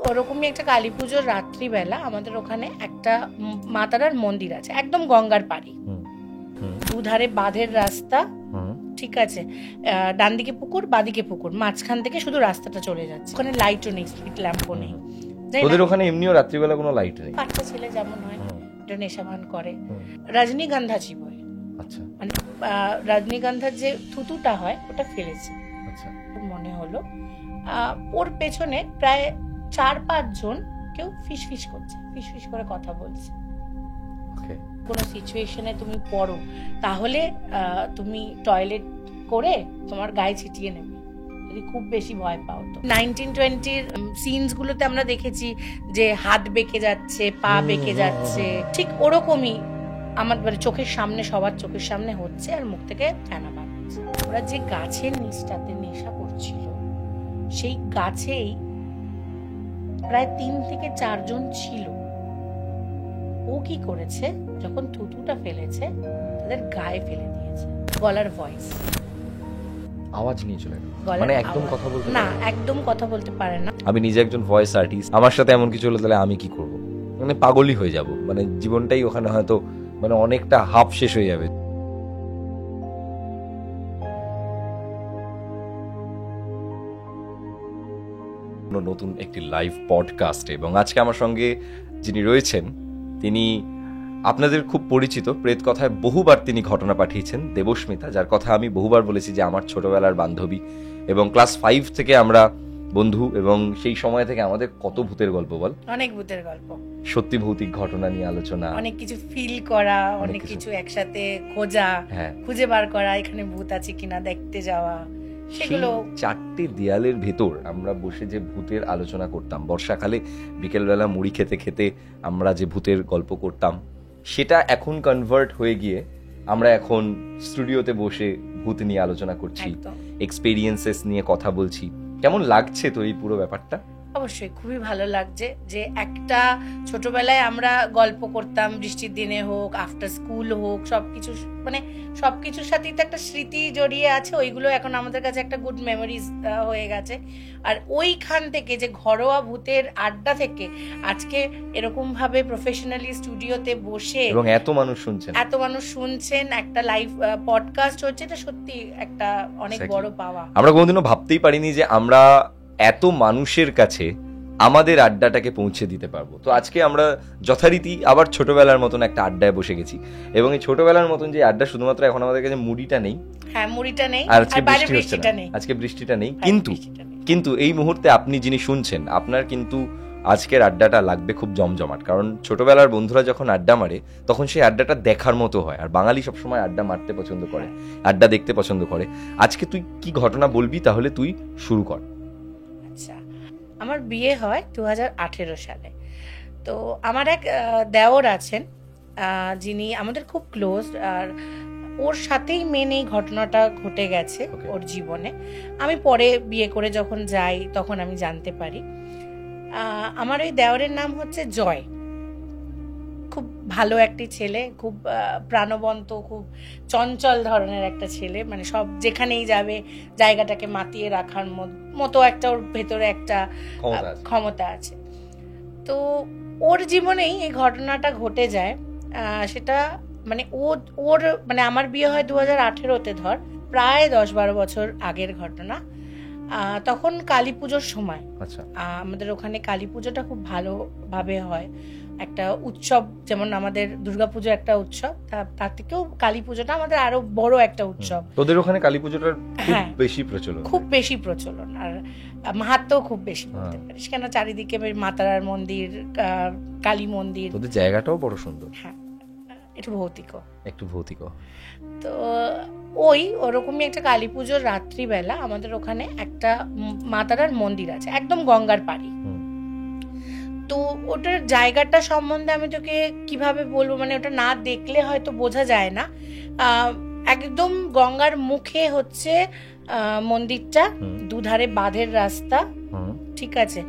ওরকমই একটা কালী পুজোর রাত্রিবেলা আমাদের ওখানে একটা মা তারার মন্দির আছে, একদম গঙ্গার পাড়ি, দুধারে বাঁধের রাস্তা, ঠিক আছে, ডান দিকে পুকুর বাদিকে পুকুর, মাঝখান থেকে শুধু রাস্তাটা চলে যাচ্ছে। ওখানে লাইটও নেই, স্ট্রিট ল্যাম্পও নেই। ওদের ওখানে এমনিও রাত্রিবেলা কোনো লাইট নেই। পাঁচটা ছেলে যেমন হয় এটা নেশাভান করে, রজনীগন্ধা চিবোয়। আচ্ছা, মানে রজনীগন্ধার যে থুতুটা হয় ওটা ফেলেছে। আচ্ছা, মনে হলো ওর পেছনে প্রায় 4-5 জন কেউ ফিস ফিস করছে, ফিস ফিস করে কথা বলছে। কোনো সিচুয়েশনে তুমি পড়ো তাহলে তুমি টয়লেট করে তোমার গায়ে ছিটিয়ে নেবে যদি খুব বেশি ভয় পাও। তো 1920-র সিনস গুলোতে আমরা দেখেছি যে হাত বেঁকে যাচ্ছে, পা বেঁকে যাচ্ছে, ঠিক ওরকমই আমার চোখের সামনে, সবার চোখের সামনে হচ্ছে আর মুখ থেকে ফেনা বাড়ছে। ওরা যে গাছের নিচটাতে নেশা করছিল সেই গাছেই প্রায় 3 থেকে 4 জন ছিল। ও কি করেছে, যখন থুতুটা ফেলেছে তাদের গায়ে ফেলে দিয়েছে। গলার ভয়েস, আওয়াজ নিয়ে চলে গেল, মানে একদম কথা বলতে না, একদম কথা বলতে পারে না। আমি নিজে একজন ভয়েস আর্টিস্ট, আমার সাথে এমন কিছু হলো তাহলে আমি কি করব? মানে পাগলই হয়ে যাব, মানে জীবনটাই ওখানে হয়তো মানে অনেকটা হাফ শেষ হয়ে যাবে। নতুন একটি লাইভ পডকাস্টে, এবং আজকে আমার সঙ্গে যিনি রয়েছেন তিনি আপনাদের খুব পরিচিত, প্রেত কথায় বহুবার তিনি ঘটনা পাঠিয়েছেন, দেবস্মিতা, যার কথা আমি বহুবার বলেছি যে আমার ছোটবেলার বান্ধবী, এবং ক্লাস 5 থেকে আমরা বন্ধু, এবং সেই সময় থেকে আমাদের কত ভূতের গল্প, বল, অনেক ভূতের গল্প, সত্যি ভৌতিক ঘটনা নিয়ে আলোচনা, অনেক কিছু ফিল করা, অনেক কিছু একসাথে খোঁজা, খুঁজে বার করা, এখানে ভূত আছে কিনা দেখতে যাওয়া। সেগুলো 4টি দেয়ালের ভেতর আমরা বসে যে ভূতের আলোচনা করতাম, বর্ষাকালে বিকেলবেলা মুড়ি খেতে খেতে আমরা যে ভূতের গল্প করতাম, সেটা এখন কনভার্ট হয়ে গিয়ে আমরা এখন স্টুডিওতে বসে ভূত নিয়ে আলোচনা করছি, এক্সপেরিয়েন্সেস নিয়ে কথা বলছি। কেমন লাগছে তো এই পুরো ব্যাপারটা? অবশ্যই খুবই ভালো লাগছে যে একটা ছোটবেলায় আমরা গল্প করতাম, বৃষ্টির দিনে হোক, আফটার স্কুল হোক, সবকিছু মানে সবকিছুর সাথেই তো একটা স্মৃতি জড়িয়ে আছে। ওইগুলো এখন আমাদের কাছে একটা গুড মেমোরিজ হয়ে গেছে। আর ওইখান থেকে যে ঘরোয়া ভূতের আড্ডা থেকে আজকে এরকম ভাবে প্রফেশনালি স্টুডিওতে বসে এবং এত মানুষ শুনছেন, একটা লাইভ পডকাস্ট হচ্ছে, এটা সত্যি একটা অনেক বড় পাওয়া। আমরা কোনোদিনও ভাবতেই পারিনি যে আমরা এত মানুষের কাছে আমাদের আড্ডাটাকে পৌঁছে দিতে পারবো। তো আজকে আমরা যথারীতি আবার ছোটবেলার মতন একটা আড্ডায় বসে গেছি, এবং এই ছোটবেলার মতন যে আড্ডা, শুধুমাত্র এখন আমাদের কাছে মুড়িটা নেই, আর আজকে বৃষ্টিটা নেই, কিন্তু এই মুহূর্তে আপনি যিনি শুনছেন, আপনার কিন্তু আজকের আড্ডাটা লাগবে খুব জমজমাট। কারণ ছোটবেলার বন্ধুরা যখন আড্ডা মারে তখন সেই আড্ডাটা দেখার মতো হয়, আর বাঙালি সবসময় আড্ডা মারতে পছন্দ করে, আড্ডা দেখতে পছন্দ করে। আজকে তুই কি ঘটনা বলবি, তাহলে তুই শুরু কর। আমার বিয়ে হয় 2018 সালে। তো আমার এক দেওর আছেন যিনি আমাদের খুব ক্লোজ, আর ওর সাথেই মেন এই ঘটনাটা ঘটে গেছে ওর জীবনে। আমি পরে বিয়ে করে যখন যাই তখন আমি জানতে পারি। আমার ওই দেওরের নাম হচ্ছে জয়। খুব ভালো একটি ছেলে, খুব প্রাণবন্ত, খুব চঞ্চল ধরনের একটা ছেলে, মানে সব যেখানেই যাবে জায়গাটাকে মাতিয়ে রাখার মতো একটা ওর ভেতরে একটা ক্ষমতা আছে। তো ওর জীবনেই এই ঘটনাটা ঘটে যায়। সেটা মানে ওর মানে আমার বিয়ে হয় 2018-তে, ধর প্রায় 10-12 বছর আগের ঘটনা। তখন কালী পুজোর সময়, আমাদের ওখানে কালী পুজোটা খুব ভালোভাবে হয়, একটা উৎসব, যেমন আমাদের দুর্গাপুজো একটা উৎসব, তার থেকেও কালী পুজোটা আমাদের আরো বড় একটা উৎসব। তোদের ওখানে কালী পুজোটার খুব বেশি প্রচলন, আর মাহাত্ম্য খুব বেশি বলতে পারিস, কেন চারিদিকে মা তারার মন্দির, কালী মন্দির। তোদের জায়গাটাও বড় সুন্দর। হ্যাঁ, একটু ভৌতিক। তো ওরকমই একটা কালী পুজোর রাত্রিবেলা আমাদের ওখানে একটা মা তারার মন্দির আছে, একদম গঙ্গার পাড়ি। তো ওটার জায়গাটা সম্বন্ধে আমি তোকে কিভাবে বলবো, মানে ওটা না দেখলে হয়তো বোঝা যায় না। একদম গঙ্গার মুখে হচ্ছে মন্দিরটা, দুধারে বাঁধের রাস্তা, ঠিক আছে,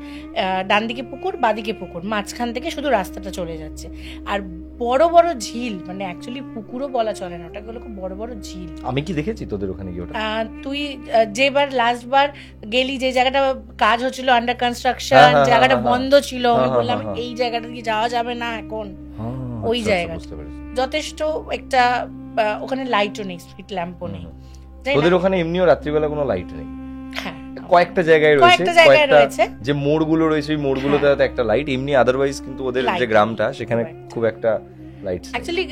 ডান দিকে পুকুর বাদিকে পুকুর, মাঝখান থেকে শুধু রাস্তাটা চলে যাচ্ছে। আর বড় বড় ঝিল, মানে অ্যাকচুয়ালি পুকুরও বলা চলে না, ওটাগুলো খুব বড় বড় ঝিল। আমি কি দেখেছি তোদের ওখানে গিয়ে ওটা? তুই যেবার লাস্ট বার গেলি, যে জায়গাটা কাজ হচ্ছিল আন্ডার কনস্ট্রাকশন, জায়গাটা বন্ধ ছিল, আমি বললাম এই জায়গাটা দিয়ে যাওয়া যাবে না এখন, ওই জায়গা যথেষ্ট একটা, ওখানে লাইটও নেই, স্ট্রিট ল্যাম্পও নেই। তোদের ওখানে এমনিও রাত্রিবেলা কোনো লাইট নেই? কয়েকটা জায়গায় রয়েছে, যে মোড়গুলো রয়েছে ওই মোড়গুলোতে একটা লাইট, এমনি আদারওয়াইজ কিন্তু ওদের যে গ্রামটা সেখানে খুব একটা লাইট। অ্যাকচুয়ালি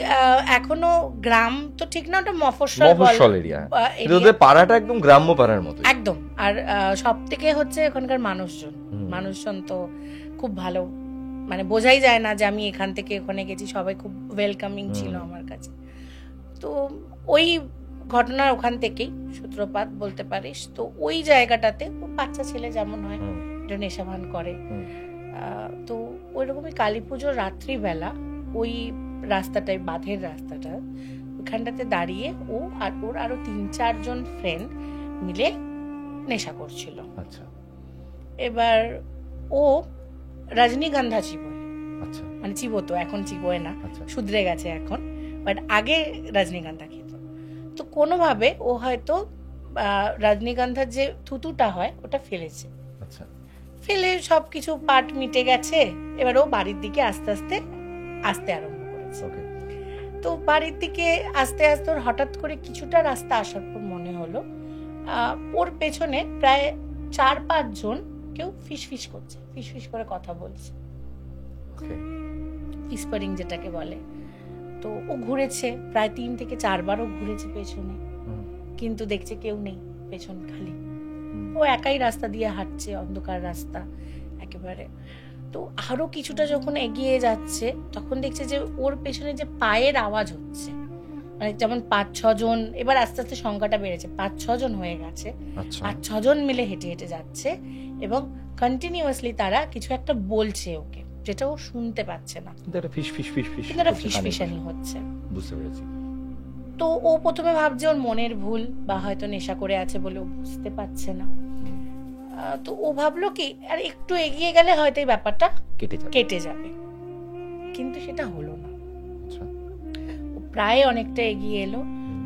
এখনো গ্রাম তো ঠিক না, ওটা মফস্বল এরিয়া, ওদের পাড়াটা একদম গ্রাম্য পাড়ার মতো একদম। আর সবথেকে হচ্ছে ওখানকার মানুষজন তো খুব ভালো, মানে বোঝাই যায় না যে আমি এখান থেকে ওখানে গেছি, সবাই খুব ওয়েলকামিং ছিল আমার কাছে। তো ওই ঘটনার ওখান থেকেই সূত্রপাত বলতে পারিস। তো ওই জায়গাটাতে বাচ্চা ছেলে যেমন হয় এটা নেশাভান করে, তো ওই রকমই কালী পুজোর রাত্রিবেলা ওই রাস্তাটায়, বাঁধের রাস্তাটা, ওখানটাতে দাঁড়িয়ে ও আর ওর আরো 3-4 জন ফ্রেন্ড মিলে নেশা করছিল। আচ্ছা। এবার ও রজনীগন্ধা চিবোয়, মানে চিবোতো, এখন চিবোয় না, শুধরে গেছে এখন, বাট আগে রজনীগন্ধা খেত। তো কোনোভাবে ও হয়তো রজনীগন্ধার যে থুতুটা হয় ওটা ফেলেছে, ফেলে সবকিছু পাট মিটে গেছে। এবার ও বাড়ির দিকে আস্তে আস্তে আসতে আরম্ভ করেছে। তো বাড়ির দিকে আস্তে আস্তে ওর হঠাৎ করে কিছুটা রাস্তা আসার পর মনে হলো ওর পেছনে প্রায় 4-5 জন কেউ ফিসফিস করছে, ফিসফিস করে কথা বলছে, হুইসপারিং যেটাকে বলে। তো ও ঘুরেছে প্রায় 3 থেকে 4 বারও ঘুরেছে পেছনে, কিন্তু দেখছে কেউ নেই, পেছন খালি। ও একাই রাস্তা দিয়ে হাঁটছে, অন্ধকার রাস্তা একেবারে। তো আরো কিছুটা যখন এগিয়ে যাচ্ছে তখন দেখছে যে ওর পেছনে যে পায়ের আওয়াজ হচ্ছে, মানে যেমন 5-6 জন, এবার আস্তে আস্তে সংখ্যাটা বেড়েছে, 5-6 জন হয়ে গেছে, 5-6 জন মিলে হেঁটে হেঁটে যাচ্ছে এবং কন্টিনিউয়াসলি তারা কিছু একটা বলছে ওকে, যেটা ও শুনতে পাচ্ছে না, ফিসফিসানি হচ্ছে। বুঝতে পেরেছি। তো ও প্রথমে ভাবছে ওর মনের ভুল, বা হয়তো নেশা করে আছে বলে ও বুঝতে পারছে না। তো ও ভাবলো কি আর একটু এগিয়ে গেলে হয়তো এই ব্যাপারটা কেটে যাবে, কিন্তু সেটা হলো না। ও প্রায় অনেকটা এগিয়ে এলো,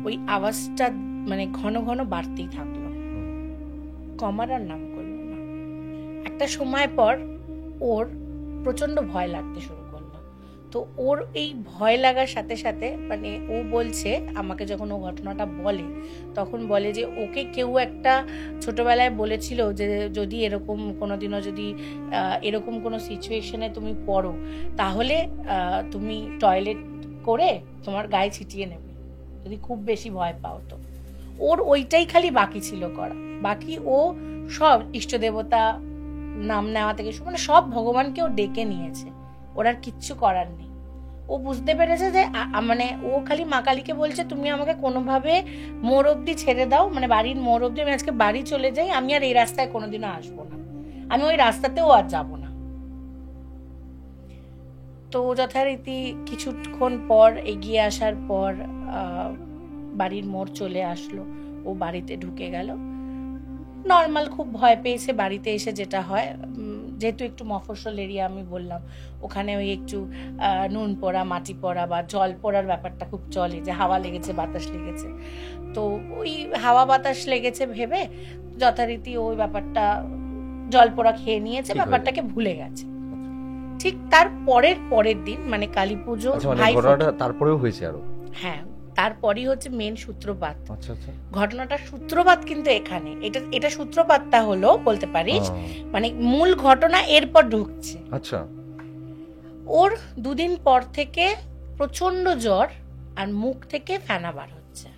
ওই আওয়াজটা মানে ঘন ঘন বাড়তেই থাকলো, কমার আর নাম করলো না। একটা সময় পর ওর প্রচন্ড ভয় লাগতে শুরু করলো। তো ওর এই ভয় লাগার সাথে সাথে, মানে ও বলছে আমাকে, যখন ও ঘটনাটা বলে তখন বলে যে ওকে কেউ একটা ছোটবেলায় বলেছিল যে যদি এরকম কোনোদিনও যদি এরকম কোনো সিচুয়েশনে তুমি পড়ো তাহলে তুমি টয়লেট করে তোমার গায়ে ছিটিয়ে নেবে, যদি খুব বেশি ভয় পাও। তো ওর ওইটাই খালি বাকি ছিল করা, বাকি ও সব ইষ্ট দেবতা নাম নেওয়া থেকে মানে সব ভগবানকেও ডেকে নিয়েছে, ওর আর কিচ্ছু করার নেই। ও বুঝতে পেরেছে যে মানে ও খালি মা কালীকে বলছে তুমি আমাকে কোনোভাবে মোড় অব্দি ছেড়ে দাও, মানে বাড়ির মোড় অব্দি, আমি আজকে বাড়ি চলে যাই, আমি আর এই রাস্তায় কোনোদিনও আসবো না, আমি ওই রাস্তাতেও আর যাবো না। তো যথারীতি কিছুক্ষণ পর এগিয়ে আসার পর বাড়ির মোড় চলে আসলো, ও বাড়িতে ঢুকে গেল। নর্মাল খুব ভয় পেয়েছে। বাড়িতে এসে যেটা হয়, যেহেতু একটু মফস্বল এরিয়া আমি বললাম, ওখানে ওই একটু নুন পড়া, মাটি পড়া বা জল পড়ার ব্যাপারটা খুব চলে, যে হাওয়া লেগেছে, বাতাস লেগেছে। তো ওই হাওয়া বাতাস লেগেছে ভেবে যথারীতি ওই ব্যাপারটা জল পড়া খেয়ে নিয়েছে, ব্যাপারটাকে ভুলে গেছে। ঠিক তার পরের দিন, মানে কালী পুজো, তারপরেও হয়েছে আরো, হ্যাঁ, তারপরই হচ্ছে মেন সূত্রপাত। ঘটনাটা সূত্রপাত কিন্তু এখানে, এটা সূত্রপাতটা হলো বলতে পারিস, মানে মূল ঘটনা এরপর ঢুকছে। আচ্ছা, ওর 2 দিন পর থেকে প্রচন্ড জ্বর আর মুখ থেকে ফেনা বার হচ্ছে,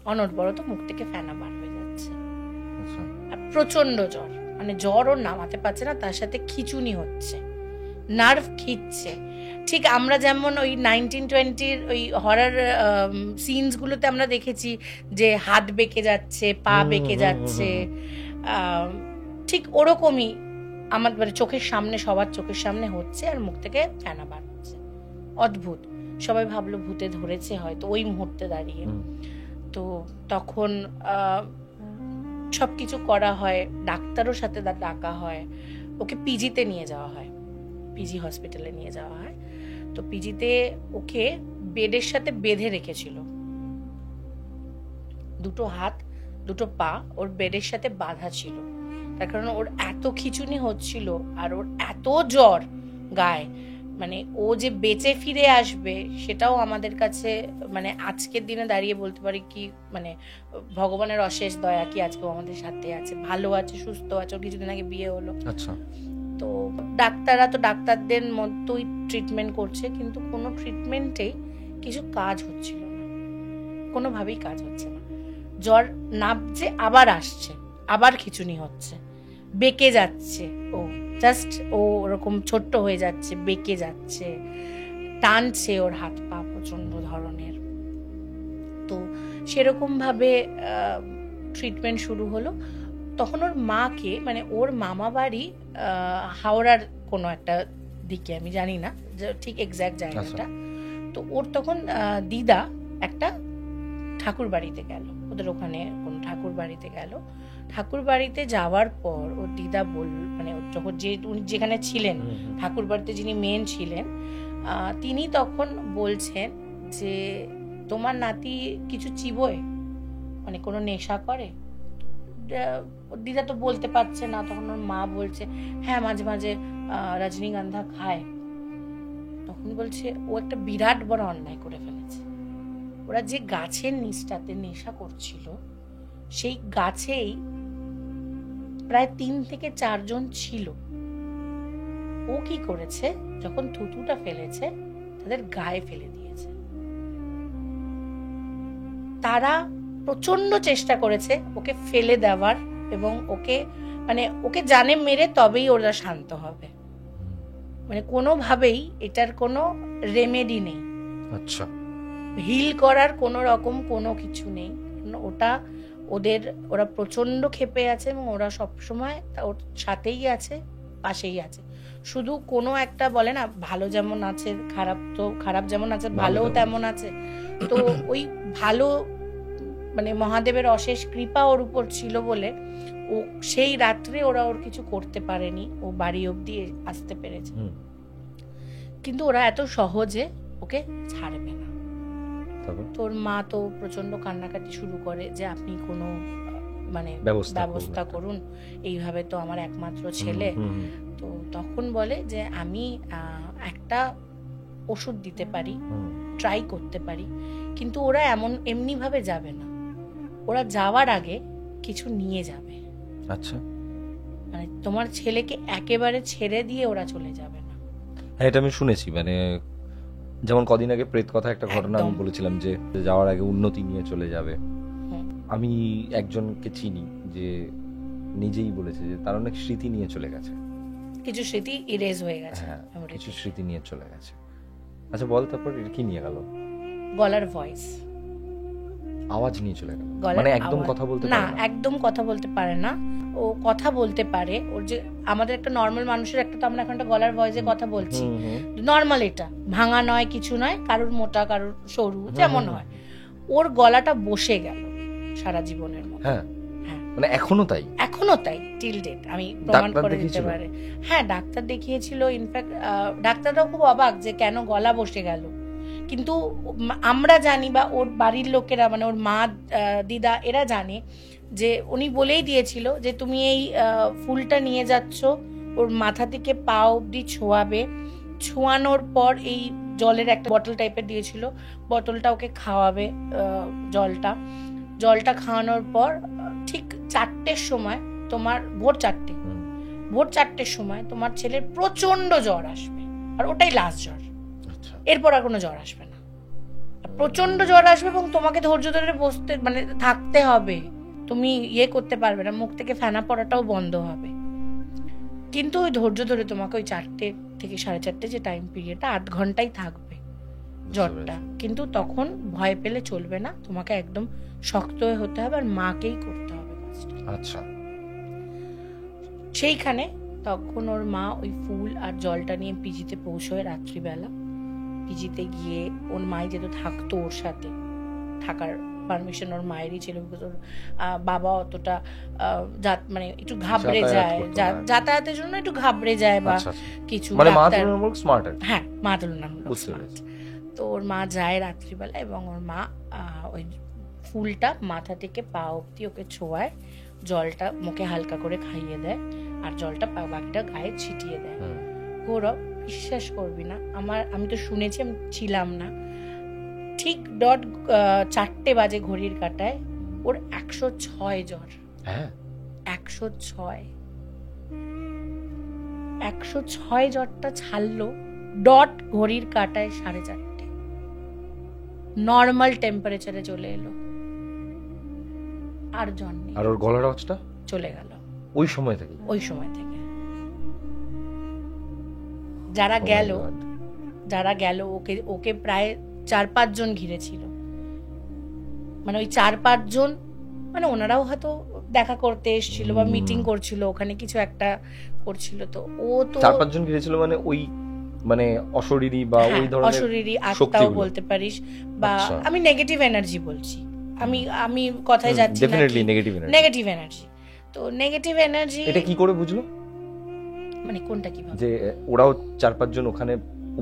অনবরত মুখ থেকে ফেনা বার হয়ে যাচ্ছে, আর প্রচন্ড জ্বর, মানে জ্বর ওর নামাতে পারছে না, তার সাথে খিঁচুনি হচ্ছে, নার্ভ খিঁচছে। ঠিক আমরা যেমন ওই 1920-র ওই হরর সিনস গুলোতে আমরা দেখেছি যে হাত বেঁকে যাচ্ছে, পা বেঁকে যাচ্ছে, ঠিক ওরকমই আমাদের চোখের সামনে, সবার চোখের সামনে হচ্ছে, আর মুখ থেকে ফেনা বার হচ্ছে। অদ্ভুত। সবাই ভাবলো ভূতে ধরেছে হয়তো ওই মুহূর্তে দাঁড়িয়ে। তো তখন সবকিছু করা হয়, ডাক্তারও সাথে ডাকা হয়, ওকে পিজিতে নিয়ে যাওয়া হয়, পিজি হসপিটালে নিয়ে যাওয়া হয়। তো পিজিতে ওকে বেডের সাথে বেঁধে রেখেছিল, দুটো হাত দুটো পা ওর বেডের সাথে বাঁধা ছিল, তার কারণ ওর এত খিঁচুনি হচ্ছিল আর ওর এত জ্বর গায়ে, মানে ও যে বেঁচে ফিরে আসবে সেটাও আমাদের কাছে মানে আজকের দিনে দাঁড়িয়ে বলতে পারি কি মানে ভগবানের অশেষ দয়া কি আজকেও আমাদের সাথে আছে, ভালো আছে, সুস্থ আছে। ওর কিছুদিন আগে বিয়ে হলো। আচ্ছা। তো ডাক্তাররা তো ডাক্তারদের মতোই ট্রিটমেন্ট করছে, কিন্তু কোনো ট্রিটমেন্টেই কিছু কাজ হচ্ছিল না, কোনোভাবেই কাজ হচ্ছে না। জ্বর নামছে, আবার আসছে, আবার খিঁচুনি হচ্ছে, বেঁকে যাচ্ছে, ও জাস্ট ও ওরকম ছোট্ট হয়ে যাচ্ছে, বেঁকে যাচ্ছে, টানছে ওর হাত পা প্রচন্ড ধরনের। তো সেরকম ভাবে ট্রিটমেন্ট শুরু হলো। তখন ওর মাকে মানে ওর মামা বাড়ি হাওড়ার কোনো একটা দিকে, আমি জানি না ঠিক এক্স্যাক্ট জায়গাটা। তো ওর তখন দিদা একটা ঠাকুর বাড়িতে গেল, ওদের ওখানে কোন ঠাকুর বাড়িতে গেল। ঠাকুর বাড়িতে যাওয়ার পর ওর দিদা মানে যখন উনি যেখানে ছিলেন ঠাকুর বাড়িতে যিনি মেন ছিলেন, তিনি তখন বলছেন যে তোমার নাতি কিছু চিবোয়, মানে কোনো নেশা করে। ওর দিদা তো বলতে পারছে না, তখন ওর মা বলছে হ্যাঁ মাঝে মাঝে রজনীগন্ধা খায়। তখন বলছে ও একটা বিরাট বড় অন্যায় করে ফেলেছে। ওরা যে গাছের নিচটাতে নেশা করছিল সেই গাছেই প্রায় 3 থেকে 4 জন ছিল। ও কি করেছে, যখন থুতুটা ফেলেছে তাদের গায়ে ফেলে দিয়েছে। তারা প্রচন্ড চেষ্টা করেছে ওকে ফেলে দেওয়ার, এবং ওকে জানে মেরে তবেই ওরা শান্ত হবে, মানে কোনোভাবেই এটার কোনো রেমেডি নেই। আচ্ছা, হিল করার কোনো রকম কোনো কিছু নেই। ওরা প্রচন্ড ক্ষেপে আছে এবং ওরা সবসময় ওর সাথেই আছে, পাশেই আছে। শুধু কোনো একটা বলে না ভালো যেমন আছে খারাপ যেমন আছে ভালোও তেমন আছে। তো ওই ভালো মানে মহাদেবের অশেষ কৃপা ওর উপর ছিল বলে ও সেই রাত্রে ওরা ওর কিছু করতে পারেনি, ও বাড়ি অব্দি আসতে পেরেছে। কিন্তু ওরা এত সহজে ওকে ছাড়বে না। তোর মা তো প্রচন্ড কান্নাকাটি শুরু করে যে আপনি কোনো মানে ব্যবস্থা করুন, এইভাবে তো আমার একমাত্র ছেলে। তো তখন বলে যে আমি একটা ওষুধ দিতে পারি, ট্রাই করতে পারি, কিন্তু ওরা এমনি ভাবে যাবে না, ওরা যাওয়ার আগে কিছু নিয়ে যাবে। আচ্ছা, মানে তোমার ছেলেকে একেবারে ছেড়ে দিয়ে ওরা চলে যাবে না। হ্যাঁ, এটা আমি শুনেছি। মানে যেমন কদিন আগে প্রেত কথা একটা ঘটনা আমি বলেছিলাম যে যাওয়ার আগে উন্নতি নিয়ে চলে যাবে। আমি একজনকে চিনি যে নিজেই বলেছে যে তার অনেক স্মৃতি নিয়ে চলে গেছে, কিছু স্মৃতি ইরেজ হয়ে গেছে। হ্যাঁ, কিছু স্মৃতি নিয়ে চলে গেছে। আচ্ছা বল, তারপর কি নিয়ে গেল? গলার ভয়েস, আওয়াজ নিয়ে চলে গেল। মানে একদম কথা বলতে পারে না? একদম কথা বলতে পারে না। ও কথা বলতে পারে, ওর যে আমাদের একটা নর্মাল মানুষের একটা, তো আমরা এখন একটা গলার ভয়েসে কথা বলছি নর্মাল, এটা ভাঙা নয়, কিছু নয়, কারুর মোটা কারুর সরু যেমন হয়। ওর গলাটা বসে গেল সারা জীবনের মতো। হ্যাঁ, মানে এখনো তাই টিল ডেট আমি প্রমাণ করে দিতে পারি। হ্যাঁ, ডাক্তার দেখিয়েছিল, ইনফ্যাক্ট ডাক্তাররাও খুব অবাক যে কেন গলা বসে গেল। কিন্তু আমরা জানি বা ওর বাড়ির লোকেরা মানে ওর মা দিদা এরা জানে যে উনি বলেই দিয়েছিল যে তুমি এই ফুলটা নিয়ে যাচ্ছ, ওর মাথা থেকে পা অব্দি ছোঁয়াবে, ছোঁয়ানোর পর এই জলের একটা বটল টাইপের দিয়েছিল, বটলটা ওকে খাওয়াবে। জলটা খাওয়ানোর পর ঠিক 4টের সময় তোমার ভোর 4টের সময় তোমার ছেলের প্রচন্ড জ্বর আসবে, আর ওটাই লাস্ট জ্বর। এরপর আর কোনো জ্বর আসবে না, প্রচন্ড জ্বর আসবে এবং তোমাকে ধৈর্য ধরে বসতে মানে থাকতে হবে, তুমি করতে পারবে না, মুখ থেকে ফেনা পড়াটাও বন্ধ হবে। কিন্তু ওই ধৈর্য ধরে তোমাকে ওই 4টে থেকে 4:30 যে টাইম পিরিয়ডটা 8 ঘন্টাই থাকবে জ্বরটা। কিন্তু তখন ভয় পেলে চলবে না, তোমাকে একদম শক্ত হয়ে হতে হবে, আর মাকেই করতে হবে কাজটা। আচ্ছা, সেইখানে তখন ওর মা ওই ফুল আর জলটা নিয়ে পিজিতে পৌঁছয় রাত্রিবেলা। পিজিতে গিয়ে ওর মাই যেহেতু থাকতো ওর সাথে থাকার পারমিশন ওর মায়েরই ছিল, বিকজ ওর বাবা অতটা মানে একটু ঘাবড়ে যায়, যাতায়াতের জন্য একটু ঘাবড়ে যায় বা কিছু, হ্যাঁ মা তুলনামূলক স্মার্ট। তো ওর মা যায় রাত্রিবেলা এবং ওর মা ওই ফুলটা মাথা থেকে পা অব্দি ওকে ছোঁয়ায়, জলটা মুখে হালকা করে খাইয়ে দেয় আর জলটা বাকিটা গায়ে ছিটিয়ে দেয়। গৌরব বিশ্বাস করবি না, আমি তো শুনেছি, আমি ছিলাম না, ঠিক ডট 4টে বাজে ঘড়ির কাঁটায় ওর 106 জ্বর। 106 জ্বরটা ছাড়লো ডট ঘড়ির কাঁটায় 4:30, নর্মাল টেম্পারেচারে চলে এলো, আর জ্বর নেই। আর ওর গলার আওয়াজটা চলে গেল ওই সময় থেকে। যারা গেল ওকে প্রায় 4-5 জন ঘিরেছিল, মানে ওই 4-5 জন, মানে ওনারাও হয়তো দেখা করতে এসেছিল বা মিটিং করছিল, ওখানে কিছু একটা করছিল। তো ও তো 4-5 জন ঘিরেছিল, মানে ওই মানে অশরীরী বা ওই ধরনের অশরীরী আত্মাও বলতে পারিস, বা আমি নেগেটিভ এনার্জি বলছি, আমি কথায় যাচ্ছি না, নেগেটিভ এনার্জি। তো নেগেটিভ এনার্জি এটা কি করে বুঝলো, মানে কোনটা কিভাবে যে ওরাও 4-5 জন ওখানে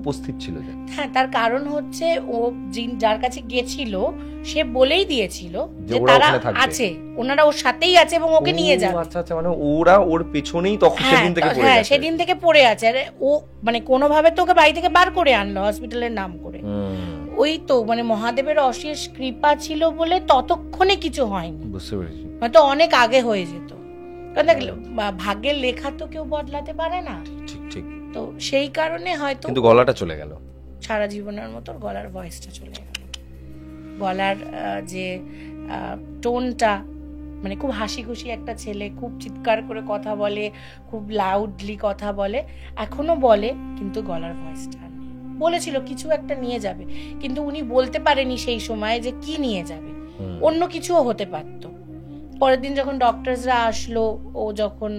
উপস্থিত ছিল? হ্যাঁ, তার কারণ হচ্ছে ও যার কাছে গেছিল সে বলেই দিয়েছিল যে তারা আছে, ওনারা ওর সাথেই আছে এবং ওকে নিয়ে যাবে। আচ্ছা আচ্ছা, মানে ওরা ওর পেছনেই তখন সেদিন থেকে পড়ে আছে। হ্যাঁ, সেদিন থেকে পড়ে আছে। আরে ও মানে কোনোভাবে তো ওকে বাড়ি থেকে বার করে আনলো হসপিটালের নাম করে। ওই তো মানে মহাদেবের অশেষ কৃপা ছিল বলে ততক্ষণে কিছু হয়নি, বুঝতে পেরেছি, হয়তো অনেক আগে হয়ে যেত। কারণ দেখ, ভাগ্যের লেখা তো কেউ বদলাতে পারে না। ঠিক ঠিক। তো সেই কারণে হয়তো, কিন্তু গলাটা চলে গেল, সারা জীবনের মতো গলার ভয়েসটা চলে গেল, গলার যে টোনটা, মানে খুব হাসি খুশি একটা ছেলে, খুব চিৎকার করে কথা বলে, খুব লাউডলি কথা বলে, এখনো বলে, কিন্তু গলার ভয়েসটা নেই। বলেছিল কিছু একটা নিয়ে যাবে, কিন্তু উনি বলতে পারেনি সেই সময় যে কি নিয়ে যাবে, অন্য কিছুও হতে পারতো। পরের দিন যখন ডক্টরসরা আসলো, ও যখন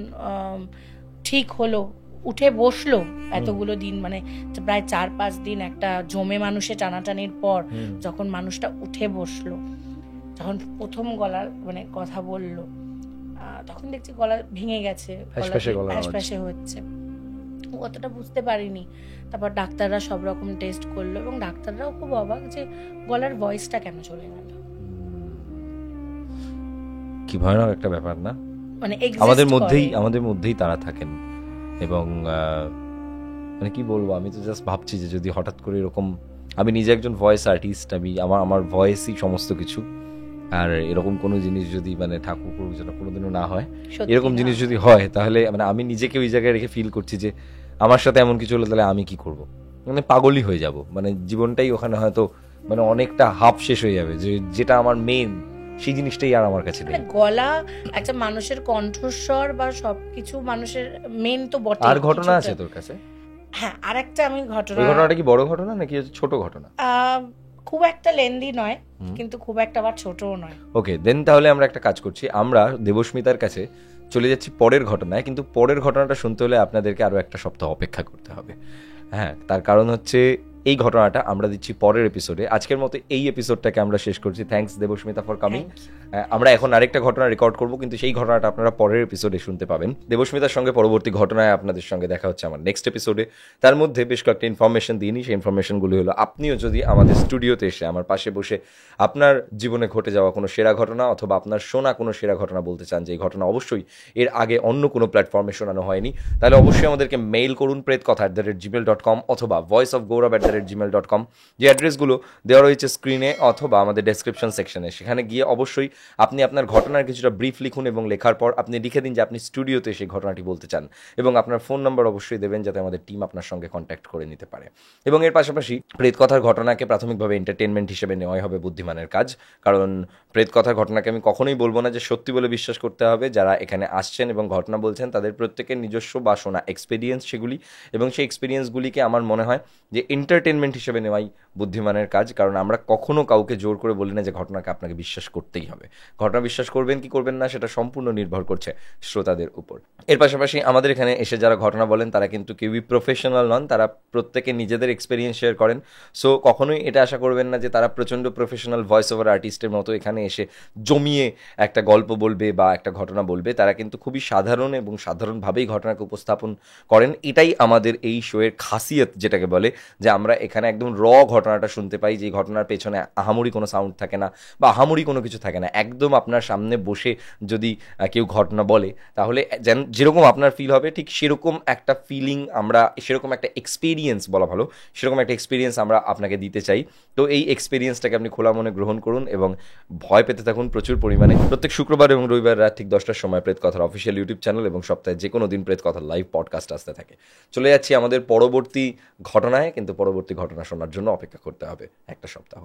ঠিক হলো, উঠে বসলো, এতগুলো দিন মানে প্রায় 4-5 দিন একটা জমে মানুষের টানাটানির পর যখন মানুষটা উঠে বসলো, যখন প্রথম গলার মানে কথা বললো, তখন দেখছি গলা ভেঙে গেছে, ফ্যাসফ্যাসে হচ্ছে। অতটা বুঝতে পারিনি। তারপর ডাক্তাররা সব রকম টেস্ট করলো এবং ডাক্তাররাও খুব অবাক যে গলার ভয়েসটা কেন চলে গেল। কি ভয়ানক একটা ব্যাপার না, মানে আমাদের মধ্যেই তারা থাকেন। এবং মানে কি বলবো, আমি তো জাস্ট ভাবছি যে যদি হঠাৎ করে এরকম, আমি নিজে একজন ভয়েস আর্টিস্ট, আমি আমার ভয়েসই সমস্ত কিছু, আর এরকম কোনো জিনিস যদি মানে ঠাকুর করুক যেন কোনোদিনও না হয়, এরকম জিনিস যদি হয়, তাহলে মানে আমি নিজেকে ওই জায়গায় রেখে ফিল করছি যে আমার সাথে এমন কিছু হলো তাহলে আমি কি করব, মানে পাগলই হয়ে যাব, মানে জীবনটাই ওখানে হয়তো মানে অনেকটা হাফ শেষ হয়ে যাবে, যেটা আমার মেন সেই জিনিসটাই আর আমার কাছে নেই। গলা একটা মানুষের কণ্ঠস্বর বা সবকিছু মানুষের মেন তো বটে। আর ঘটনা আছে তোর কাছে? হ্যাঁ, আরেকটা আমি ঘটনাটা কি বড় ঘটনা নাকি ছোট ঘটনা? খুব একটা লেন্দি নয়, কিন্তু খুব একটা আবার ছোটও নয়। ওকে, দেন তাহলে আমরা একটা কাজ করছি, আমরা দেবস্মিতার কাছে চলে যাচ্ছি পরের ঘটনায়, কিন্তু পরের ঘটনাটা শুনতে হলে আপনাদেরকে আরো একটা সপ্তাহ অপেক্ষা করতে হবে। হ্যাঁ, তার কারণ হচ্ছে এই ঘটনাটা আমরা দিচ্ছি পরের এপিসোডে। আজকের মতো এই এপিসোডটাকে আমরা শেষ করছি। Thanks Debasmita for coming. আমরা এখন আরেকটা ঘটনা রেকর্ড করব, কিন্তু সেই ঘটনাটা আপনারা পরের এপিসোডে শুনতে পাবেন। দেবস্মিতার সঙ্গে পরবর্তী ঘটনায় আপনাদের সঙ্গে দেখা হচ্ছে আমার নেক্সট এপিসোডে। তার মধ্যে বেশ কয়েকটা ইনফরমেশন দিইনি, সেই ইনফরমেশনগুলো হলো, আপনিও যদি আমাদের স্টুডিওতে এসে আমার পাশে বসে আপনার জীবনে ঘটে যাওয়া কোনো সেরা ঘটনা অথবা আপনার শোনা কোনো সেরা ঘটনা বলতে চান, যে এই ঘটনা অবশ্যই এর আগে অন্য কোনো প্ল্যাটফর্মে শোনানো হয়নি, তাহলে অবশ্যই আমাদেরকে মেইল করুন pretkotha@gmail.com অথবা voiceofgaurav@gmail.com। যে অ্যাড্রেসগুলো দেওয়া রয়েছে স্ক্রিনে অথবা আমাদের ডেসক্রিপশন সেকশনে, সেখানে গিয়ে অবশ্যই আপনি আপনার ঘটনার কিছুটা ব্রিফ লিখুন এবং লেখার পর আপনি লিখে দিন যে আপনি স্টুডিওতে সেই ঘটনাটি বলতে চান, এবং আপনার ফোন নাম্বার অবশ্যই দেবেন যাতে আমাদের টিম আপনার সঙ্গে কন্ট্যাক্ট করে নিতে পারে। এবং এর পাশাপাশি প্রেতকথার ঘটনাকে প্রাথমিকভাবে এন্টারটেনমেন্ট হিসেবে নেওয়াই হবে বুদ্ধিমানের কাজ, কারণ প্রেতকথার ঘটনাকে আমি কখনোই বলবো না যে সত্যি বলে বিশ্বাস করতে হবে। যারা এখানে আসছেন এবং ঘটনা বলছেন তাদের প্রত্যেকের নিজস্ব বা শোনা এক্সপিরিয়েন্স সেগুলি, এবং সেই এক্সপিরিয়েন্সগুলিকে আমার মনে হয় যে এন্টারটেনমেন্ট হিসেবে নেওয়াই বুদ্ধিমানের কাজ, কারণ আমরা কখনো কাউকে জোর করে বলি না যে ঘটনাকে আপনাকে বিশ্বাস করতেই হবে। ঘটনা বিশ্বাস করবেন কি করবেন না সেটা সম্পূর্ণ নির্ভর করছে শ্রোতাদের উপর। এর পাশাপাশি আমাদের এখানে এসে যারা ঘটনা বলেন তারা কিন্তু কেউই প্রফেশনাল নন, তারা প্রত্যেকে নিজেদের এক্সপিরিয়েন্স শেয়ার করেন। সো কখনোই এটা আশা করবেন না যে তারা প্রচণ্ড প্রফেশনাল ভয়েস ওভার আর্টিস্টের মতো এখানে এসে জমিয়ে একটা গল্প বলবে বা একটা ঘটনা বলবে। তারা কিন্তু খুবই সাধারণ এবং সাধারণভাবেই ঘটনাকে উপস্থাপন করেন। এটাই আমাদের এই শোয়ের খাসিয়ত, যেটাকে বলে যে আমরা এখানে একদম ঘটনাটা শুনতে পাই, যে ঘটনার পেছনে আহামরি কোনো সাউন্ড থাকে না বা আহামরি কোনো কিছু থাকে না। একদম আপনার সামনে বসে যদি কেউ ঘটনা বলে তাহলে যেরকম আপনার ফিল হবে ঠিক সেরকম একটা ফিলিং আমরা, সেরকম একটা এক্সপিরিয়েন্স বলা ভালো, সেরকম একটা এক্সপিরিয়েন্স আমরা আপনাকে দিতে চাই। তো এই এক্সপিরিয়েন্সটাকে আপনি খোলা মনে গ্রহণ করুন এবং ভয় পেতে থাকুন প্রচুর পরিমাণে। প্রত্যেক শুক্রবার এবং রবিবার রাত ঠিক 10টার সময় প্রেত কথার অফিসিয়াল ইউটিউব চ্যানেল এবং সপ্তাহে যে কোনো দিন প্রেত কথার লাইভ পডকাস্ট আসতে থাকে। চলে যাচ্ছি আমাদের পরবর্তী ঘটনায়, কিন্তু পরবর্তী ঘটনা শোনার জন্য অপেক্ষা করতে হবে একটা সপ্তাহ।